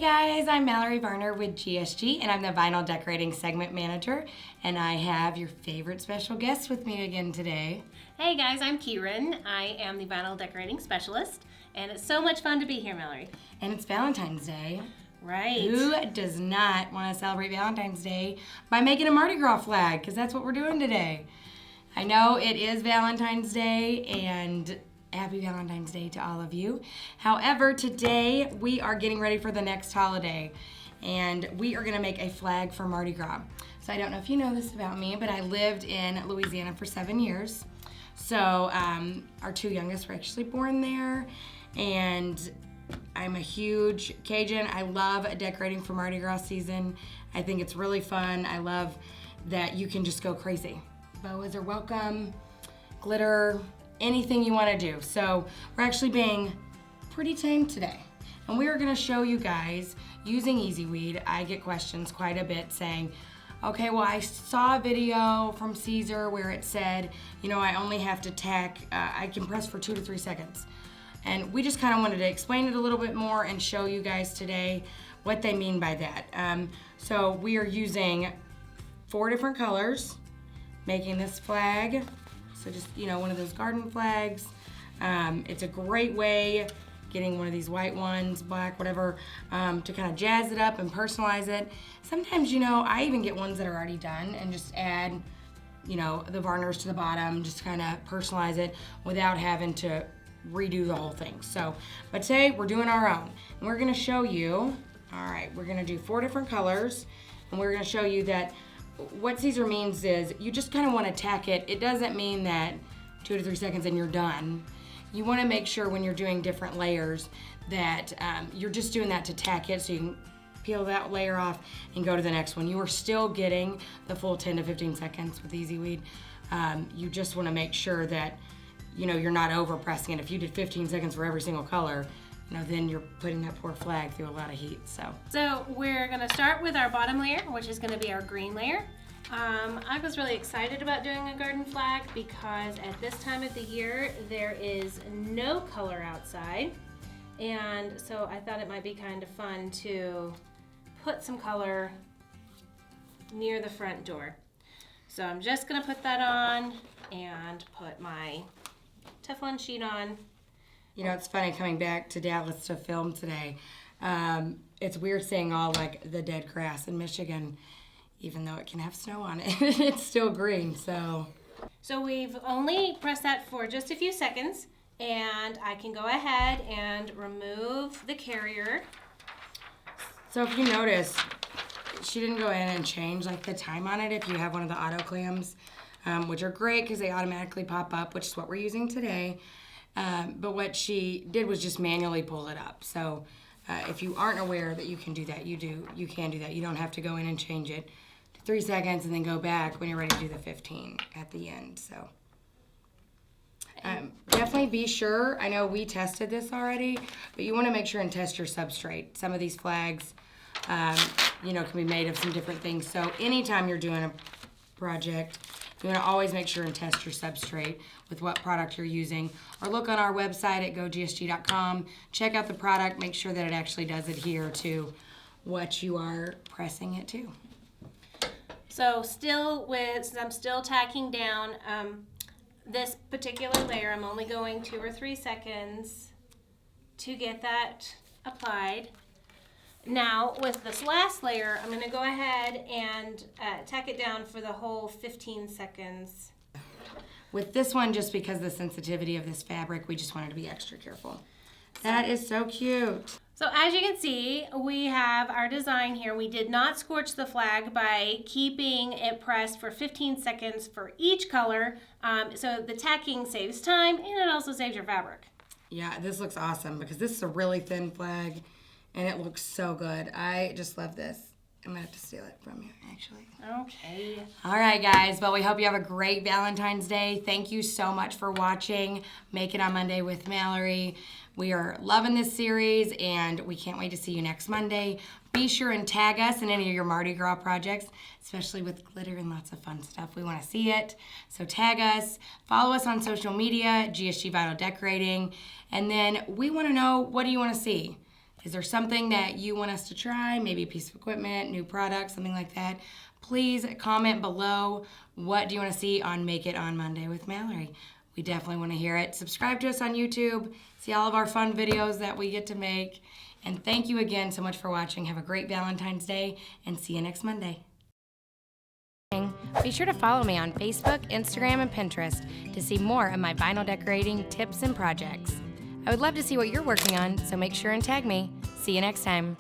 guys, I'm Mallory Varner with GSG, and I'm the Vinyl Decorating Segment Manager, and I have your favorite special guest with me again today. Hey guys, I'm Kieran. I am the Vinyl Decorating Specialist, and it's so much fun to be here, Mallory. And it's Valentine's Day. Right. Who does not want to celebrate Valentine's Day by making a Mardi Gras flag? Because that's what we're doing today. I know it is Valentine's Day, and happy Valentine's Day to all of you. However, today we are getting ready for the next holiday, and we are going to make a flag for Mardi Gras. So I don't know if you know this about me, but I lived in Louisiana for 7 years. So our two youngest were actually born there, and I'm a huge Cajun. I love decorating for Mardi Gras season. I think it's really fun. I love that you can just go crazy. Boas are welcome, glitter, anything you want to do. So we're actually being pretty tame today. And we are going to show you guys using EasyWeed. I get questions quite a bit saying, okay, well, I saw a video from Siser where it said, you know, I only have to tack, I can press for 2 to 3 seconds. And we just kind of wanted to explain it a little bit more and show you guys today what they mean by that. So we are using 4 different colors, making this flag. So just, you know, one of those garden flags. It's a great way, getting one of these white ones, black, whatever, to kind of jazz it up and personalize it. Sometimes, you know, I even get ones that are already done and just add, you know, the varnish to the bottom, just kind of personalize it without having to redo the whole thing. So, but today we're doing our own. And we're gonna show you, all right, we're gonna do 4 different colors, and we're gonna show you that what Siser means is you just kind of want to tack it. It doesn't mean that 2 to 3 seconds and you're done. You want to make sure when you're doing different layers that you're just doing that to tack it so you can peel that layer off and go to the next one. You are still getting the full 10 to 15 seconds with EasyWeed. You just want to make sure that, you know, you're not over pressing it. If you did 15 seconds for every single color, you know, then you're putting that poor flag through a lot of heat. So we're gonna start with our bottom layer, which is gonna be our green layer. I was really excited about doing a garden flag because at this time of the year, there is no color outside. And so I thought it might be kind of fun to put some color near the front door. So I'm just gonna put that on and put my Teflon sheet on. You know, it's funny coming back to Dallas to film today. It's weird seeing all like the dead grass in Michigan, even though it can have snow on it. It's still green, so. So we've only pressed that for just a few seconds, and I can go ahead and remove the carrier. So if you notice, she didn't go in and change like the time on it if you have one of the auto clams, which are great because they automatically pop up, which is what we're using today. But what she did was just manually pull it up. So if you aren't aware that you can do that, you can do that. You don't have to go in and change it to 3 seconds and then go back when you're ready to do the 15 at the end. So definitely be sure. I know we tested this already, but you want to make sure and test your substrate. Some of these flags, you know, can be made of some different things. So anytime you're doing a project, you want to always make sure and test your substrate with what product you're using. Or look on our website at gogsg.com. Check out the product. Make sure that it actually does adhere to what you are pressing it to. So since I'm still tacking down this particular layer, I'm only going 2 or 3 seconds to get that applied. Now, with this last layer, I'm going to go ahead and tack it down for the whole 15 seconds. With this one, just because of the sensitivity of this fabric, we just wanted to be extra careful. That is so cute. So as you can see, we have our design here. We did not scorch the flag by keeping it pressed for 15 seconds for each color. So the tacking saves time and it also saves your fabric. Yeah, this looks awesome because this is a really thin flag. And it looks so good. I just love this. I'm gonna have to steal it from you, actually. Okay. All right, guys. Well, we hope you have a great Valentine's Day. Thank you so much for watching Make It on Monday with Mallory. We are loving this series, and we can't wait to see you next Monday. Be sure and tag us in any of your Mardi Gras projects, especially with glitter and lots of fun stuff. We want to see it. So tag us. Follow us on social media, GSG Vinyl Decorating. And then we want to know, what do you want to see? Is there something that you want us to try? Maybe a piece of equipment, new product, something like that? Please comment below. What do you want to see on Make It on Monday with Mallory? We definitely want to hear it. Subscribe to us on YouTube. See all of our fun videos that we get to make. And thank you again so much for watching. Have a great Valentine's Day and see you next Monday. Be sure to follow me on Facebook, Instagram, and Pinterest to see more of my vinyl decorating tips and projects. I would love to see what you're working on, so make sure and tag me. See you next time.